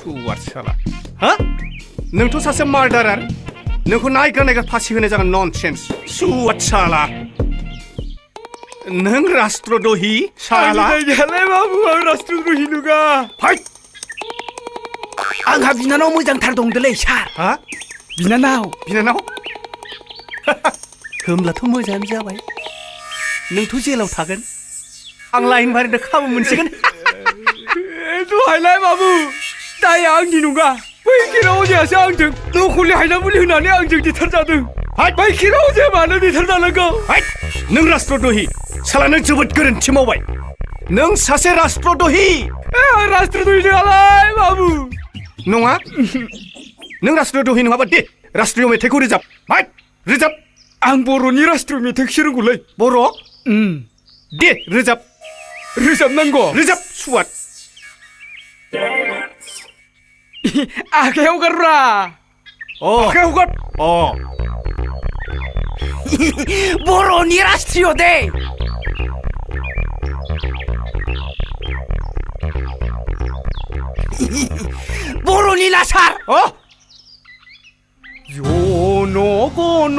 सुवारसाला हा नोंथ' सासे मार्डारार नोंखौ नायग्रा नायग्रा फासि होनाय जागोन ननसेन्स सुवारसाला नों राष्ट्रद्रही साला आंलाय बाबु आं राष्ट्रद्रही नङा फाइट आंहा बिनानाव मोजांथार दंदोलै सार हा बिनानाव होमब्लाथ' मोजाङानो जाबाय नोंथ' जेलाव थागोन आं लाइन बारिनो खाबु मोनसिगोन दहायलाय बाबु दाया आंनि नङा बै खेरा अजायासो आंजों नखलि हायना मुलि होनानै आंजों दिथारजादों बै खेरा अजाया मानो दिथारजानांगौ नों राष्ट्रद्रही साला नों जोबोद गोरोन्थि मावबाय नों सासे राष्ट्रद्रही आं राष्ट्रद्रही नङालाय बाबु नङा नों राष्ट्रद्रही नङाबा दे राष्ट्रीय मेथाइखौ रोजाब रोजाब आं बर'नि राष्ट्रीय मेथाइखौसो रोंगौलै बर' दे रोजाब रोजाबनांगौ रोजाब सुवाद आखायाव गारब्रा आखायाव गार बर'नि राष्ट्रीय दे बर'नि लासार जनगण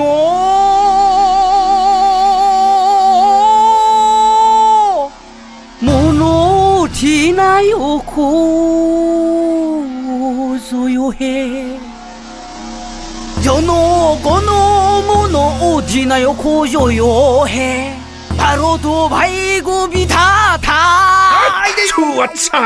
মনোধিনায়ক জয় হে জনগণ মন অধিনায়ক জয় হে ভারত ভাইগো বিধাতা সুয়াচ্ছা